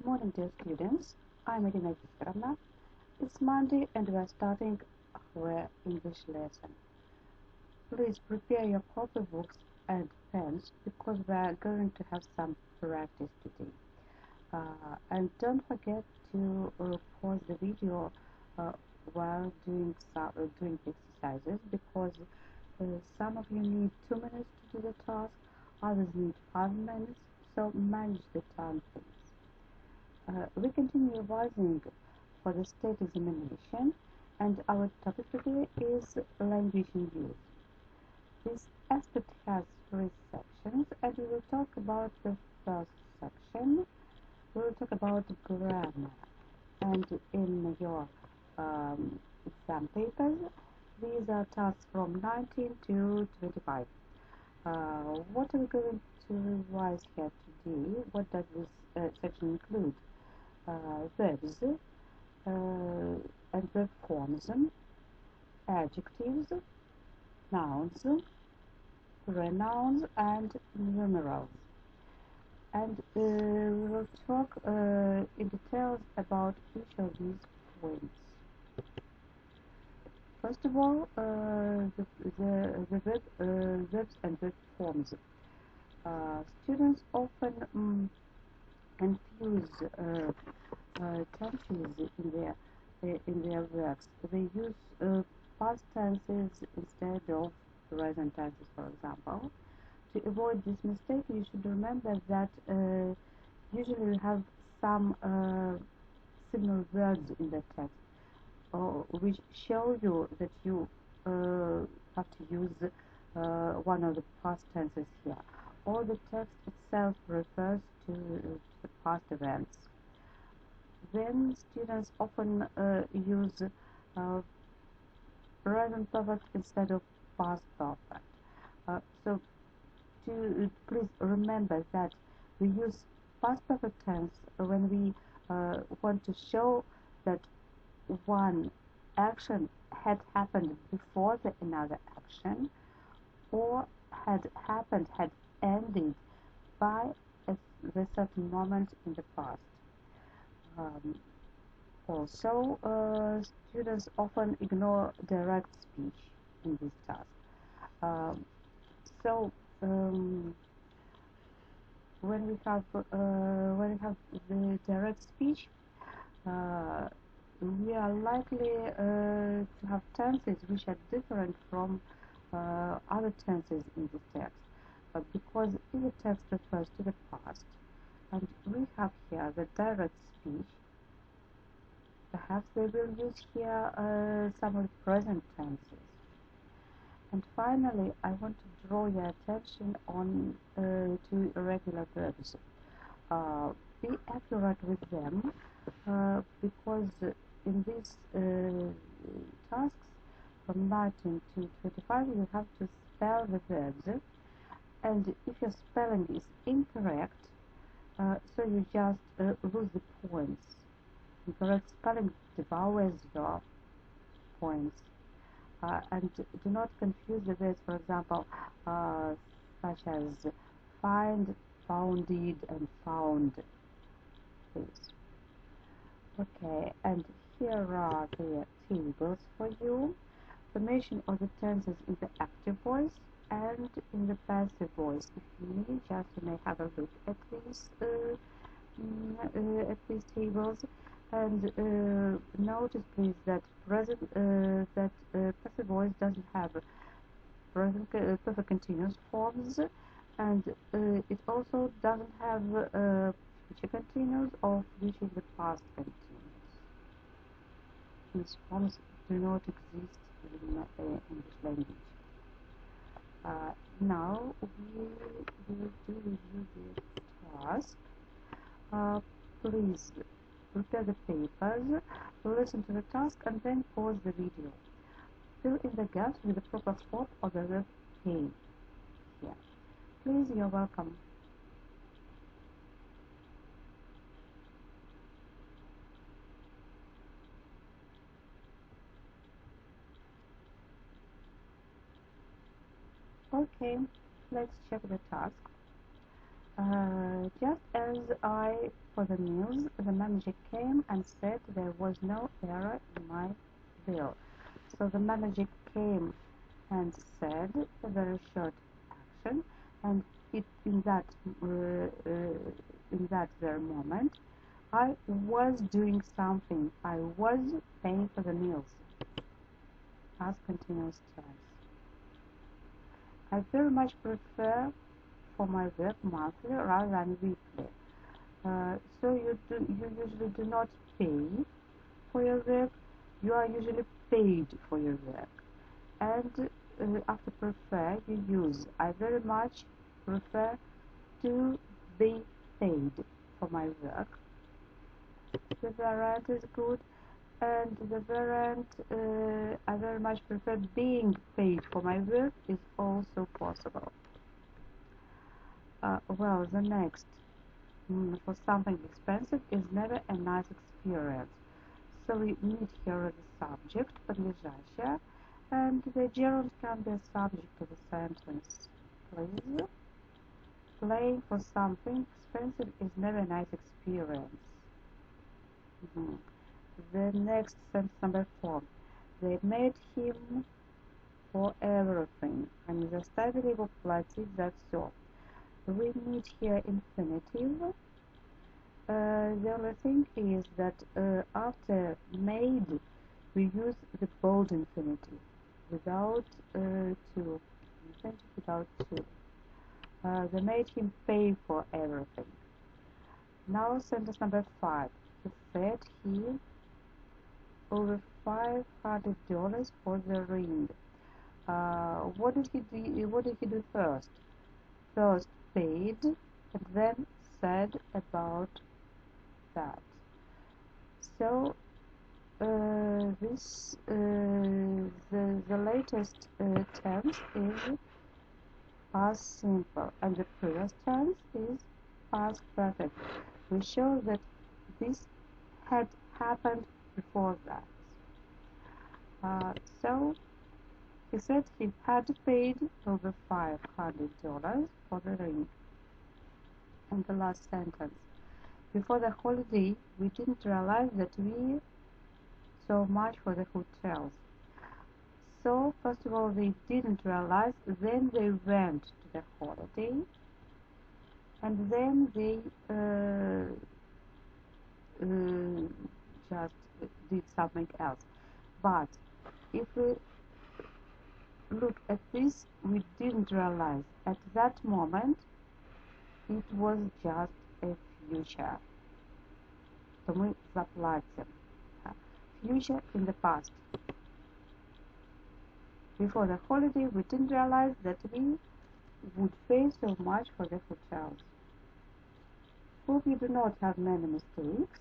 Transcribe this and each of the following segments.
Morning, dear students. I'm Irina Viktorovna. It's Monday and we are starting our English lesson. Please prepare your copy books and pens because we are going to have some practice today. And don't forget to pause the video while doing exercises because some of you need 2 minutes to do the task, others need 5 minutes, so manage the time, please. We continue revising for the state examination, and our topic today is language in use. This aspect has 3 sections, and we will talk about the first section. We will talk about grammar, and in your exam papers, these are tasks from 19 to 25. What are we going to revise here today? What does this section include? Verbs and verb forms, adjectives, nouns, pronouns, and numerals. And we will talk in details about each of these points. First of all, the verbs and verb forms. Students often confuse tenses in their works. They use past tenses instead of present tenses, for example. To avoid this mistake, you should remember that usually we have some signal words in the text which show you that you have to use one of the past tenses here, or the text itself refers to the past events. Then students often use present perfect instead of past perfect. So please remember that we use past perfect tense when we want to show that one action had happened before another action, or had ended by the certain moment in the past. Also, students often ignore direct speech in this task. When we have the direct speech, we are likely to have tenses which are different from other tenses in the text, because if the text refers to the past, and we have here the direct speech, perhaps they will use here some of the present tenses. And finally, I want to draw your attention on to irregular verbs. Be accurate with them, because in these tasks from 19 to 25 you have to spell the verbs, and if your spelling is incorrect, so you just lose the points. Incorrect spelling devours your points. And do not confuse the verbs, for example, such as find, founded, and found. Please. Okay, and here are the tables for you. Formation of the tenses in the active voice and in the passive voice. If you need, just you may have a look at these tables. And notice, please, that passive voice doesn't have perfect continuous forms, and it also doesn't have future continuous or future in the past continuous. These forms do not exist in English language. Now we will review the task. Please prepare the papers, listen to the task, and then pause the video. Fill in the gaps with the proper spot of the verb pay here. Please, you're welcome. Okay, let's check the task. Just as I for the meals, the manager came and said there was no error in my bill. So the manager came and said a very short action, and in that very moment, I was doing something. I was paying for the meals. Past continuous tense. I very much prefer for my work monthly rather than weekly. So you usually do not pay for your work. You are usually paid for your work. And after prefer, you use I very much prefer to be paid for my work. The variant is good, and the variant I very much prefer being paid for my work is also possible. Well, the next for something expensive is never a nice experience. So we need here the subject, подлежащее, and the gerund can be a subject of the sentence. Please. Playing for something expensive is never a nice experience. The next sentence, number 4. They made him for everything. Они заставили его платить за все. We need here infinitive. The only thing is that after made, we use the bold infinitive without to. Without to. They made him pay for everything. Now sentence number 5. He said he over $500 for the ring. What did he do first? First paid and then said about that. So this the latest tense is past simple and the previous tense is past perfect. We show that this had happened before that. So he said he had paid over $500 for the ring. And the last sentence. Before the holiday, we didn't realize that we so much for the hotels. So first of all, they didn't realize, then they went to the holiday, and then they just did something else. But if we look at this, we didn't realize at that moment it was just a future. So мы заплатим. Future in the past. Before the holiday, we didn't realize that we would pay so much for the hotels. Hope you do not have many mistakes.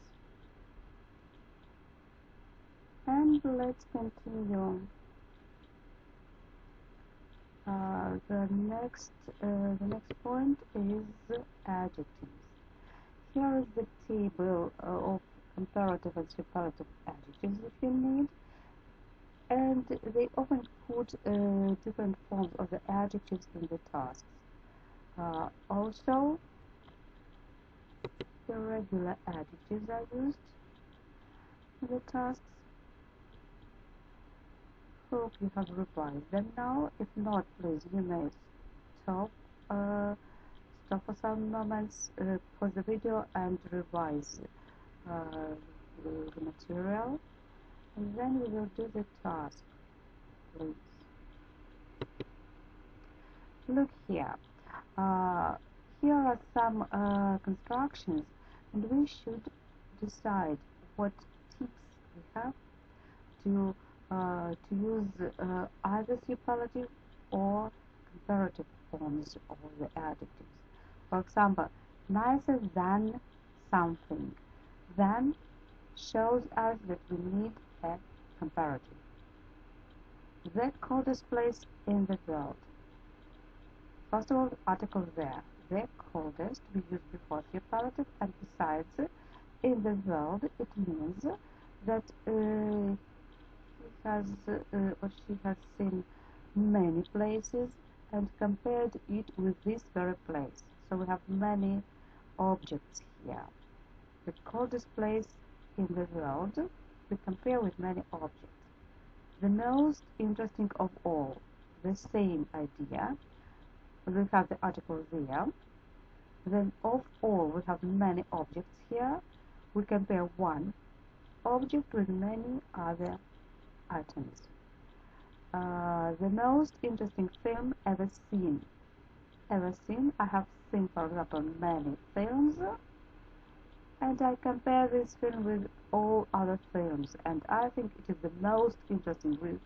And let's continue. The next point is adjectives. Here is the table of comparative and superlative adjectives that you need, and they often put different forms of the adjectives in the tasks. Also, irregular adjectives are used in the tasks. Hope you have revised them now. If not, please, you may stop for some moments, pause the video and revise the material, and then we will do the task. Please look here. Here are some constructions, and we should decide what tips we have to use either superlative or comparative forms of the adjectives. For example, nicer than something. Than shows us that we need a comparative. The coldest place in the world. First of all, the article there. The coldest we use before superlative, and besides, in the world, it means that he has or she has seen many places and compared it with this very place. So we have many objects here. The coldest place in the world, we compare with many objects. The most interesting of all, the same idea. We have the article there. Then of all, we have many objects here. We compare one object with many other items. The most interesting film ever seen. I have seen, for example, many films, and I compare this film with all other films, and I think it is the most interesting with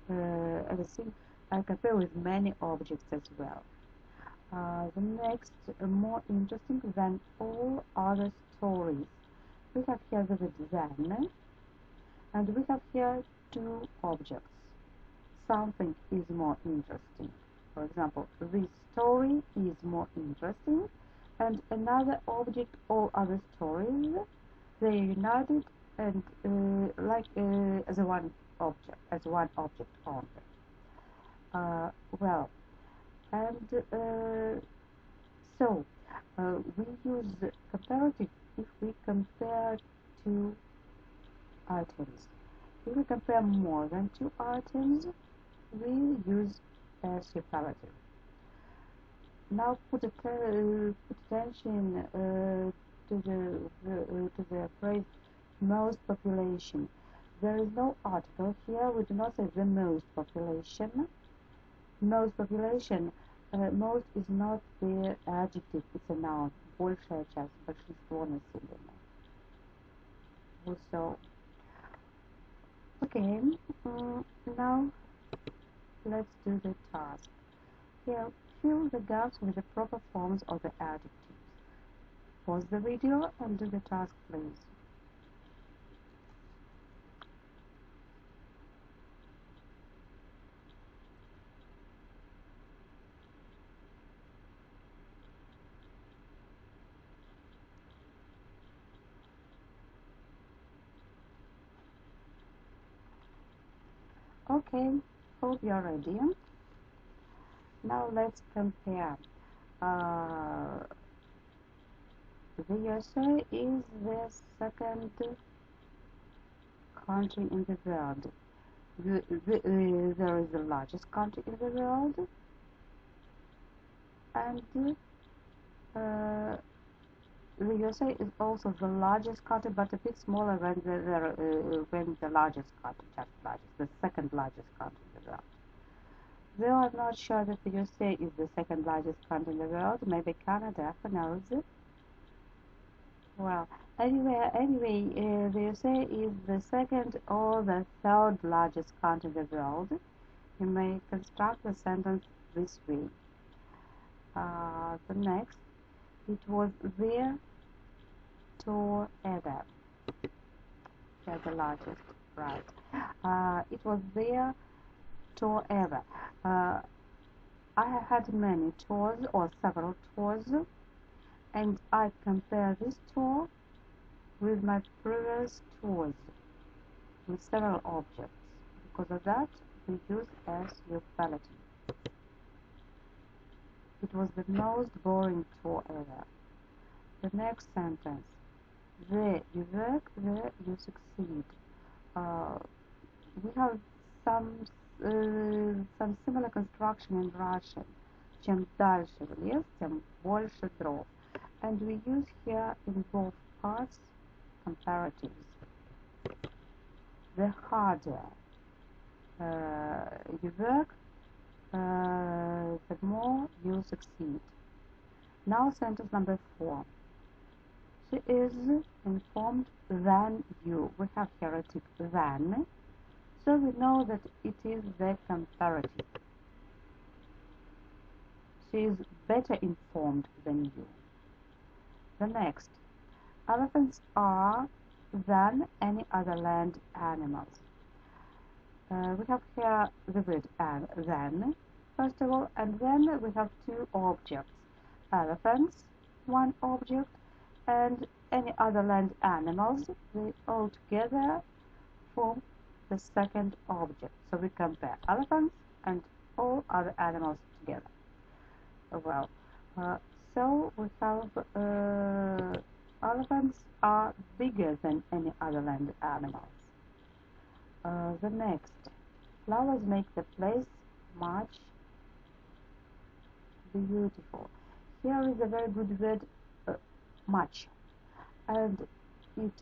ever seen. I compare with many objects as well. The next, more interesting than all other stories. We have here the word than, and we have here two objects. Something is more interesting. For example, this story is more interesting, and another object, all other stories, they are united and as one object only. Well, and so we use comparative if we compare two items. If we compare more than two items, we use a superlative. Now put attention to the phrase most population. There is no article here. We do not say the most population. Most population. Most is not the adjective, it's a noun. Большая часть, большинство населения. So, okay, now let's do the task. Here, fill the gaps with the proper forms of the adjectives. Pause the video and do the task, please. Okay, hope you're ready. Now let's compare. The USA is the second country in the world. There is the largest country in the world, and the USA is also the largest country, but a bit smaller than the largest country, the second largest country in the world. Though I'm not sure that the USA is the second largest country in the world, maybe Canada, who knows? Well, anyway, the USA is the second or the third largest country in the world. You may construct the sentence this way. The next, it was their tour ever. Yeah, the largest, right. It was their tour ever. I have had many tours or several tours, and I compare this tour with my previous tours with several objects. Because of that, we use as superlative. It was the most boring tour ever. The next sentence. There you work, there you succeed. We have some similar construction in Russian. Чем дальше в лес, тем больше дров. And we use here in both parts comparatives. The harder you work, the more you succeed. Now sentence number 4. She is informed than you. We have here a tick than, so we know that it is the comparative. She is better informed than you. The next, elephants are than any other land animals. We have here the word than, first of all, and then we have two objects. Elephants, one object, and any other land animals, they all together form the second object. So we compare elephants and all other animals together. Well, So we have elephants are bigger than any other land animals. The next, flowers make the place much beautiful. Here is a very good word, much, and it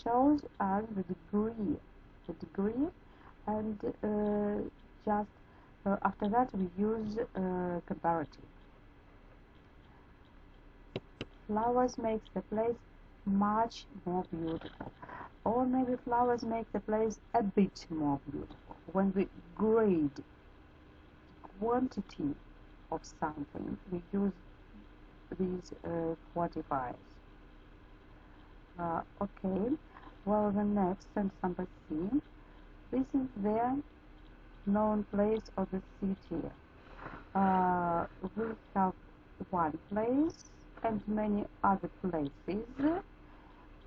shows us the degree, and just after that we use comparative. Flowers makes the place much more beautiful, or maybe flowers make the place a bit more beautiful. When we grade quantity of something, we use these quantifiers. Okay, well, the next sentence number C. This is the known place of the city. We have one place and many other places,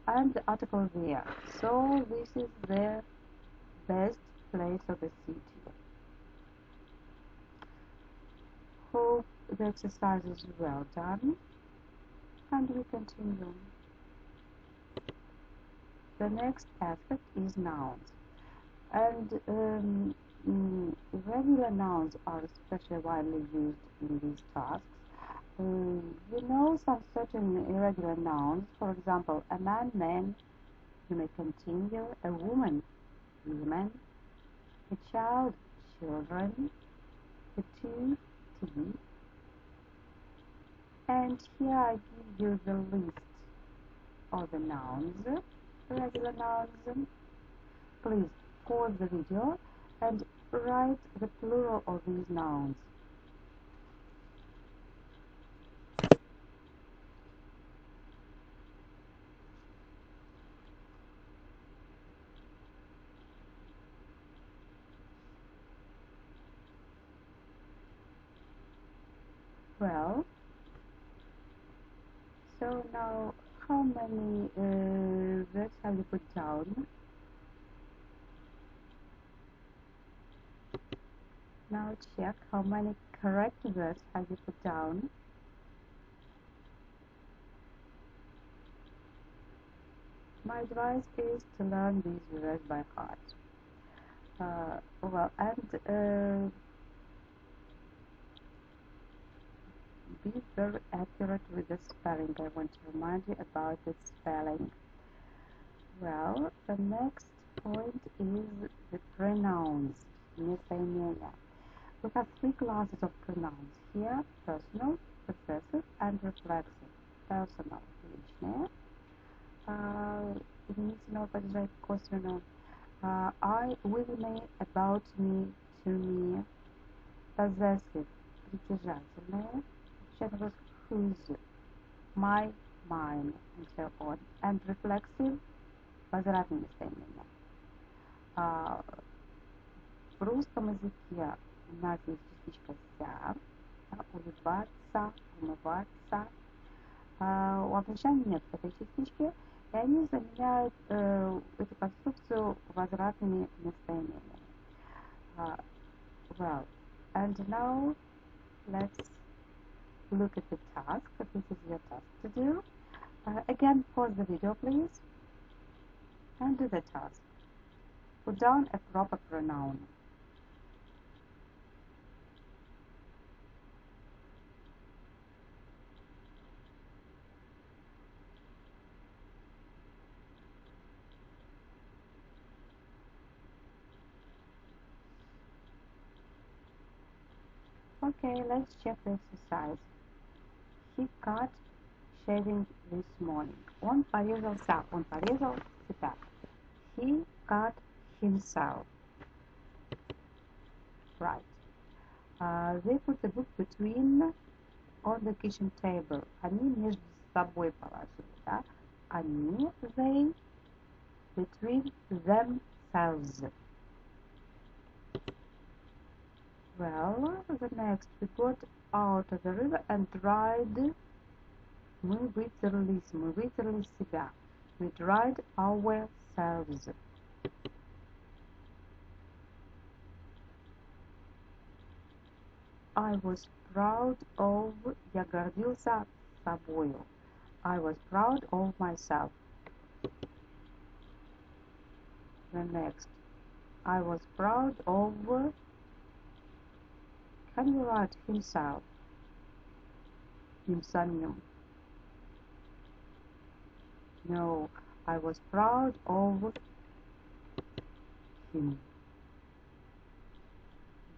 and the article there. So this is the best place of the city. Hope the exercise is well done, and we continue. The next aspect is nouns, and irregular nouns are especially widely used in these tasks. You know some certain irregular nouns, for example, a man, you may continue, a woman, women, a child, children, a tea, tea, and here I give you the list of the nouns, irregular nouns. Please pause the video and write the plural of these nouns. Well, so now how many words have you put down? Now check how many correct words have you put down. My advice is to learn these words by heart. Well, and be very accurate with the spelling. I want to remind you about the spelling. Well, the next point is the pronouns. Местоимения. We have three classes of pronouns here: personal, possessive, and reflexive. Personal – личное, именительного падежа косвенно. I, with me, about me, to me. Possessive – притяжательное, отвечает whose, my, mine, and so on. And reflexive – возвратные местоимения. В русском языке у нас есть частичка ся, улыбаться, умываться. У англичан нет этой частички, и они заменяют эту конструкцию возвратными местоимениями. Well, and now let's look at the task. This is your task to do. Again, pause the video, please, and do the task. Put down a proper pronoun. Okay, let's check the exercise. He cut shaving this morning. Он порезался, он порезал себя. He cut himself. Right. They put the book between on the kitchen table. Они между собой положили, да? Они, they, between themselves. Well, the next, we got out of the river and dried. Мы вытерли себя. We dried ourselves. I was proud of. Я гордился собою. I was proud of myself. The next. I was proud of. Can you write himself? Им самим. No, I was proud of him.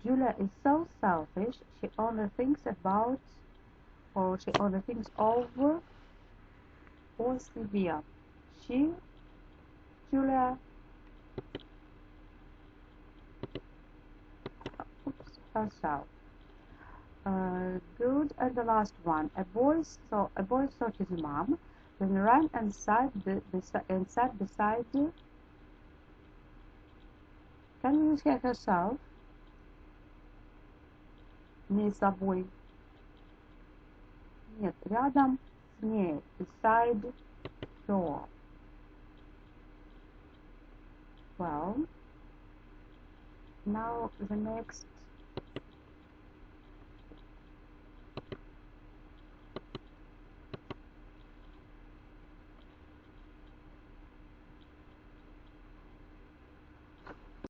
Julia is so selfish. She only thinks about, or she only thinks over, or Sylvia. She, Julia, herself. Good. And the last one. A boy saw his mom, then ran and sat beside. Can you hear herself? Не собой. Нет, рядом с ней. Beside her. Well, now the next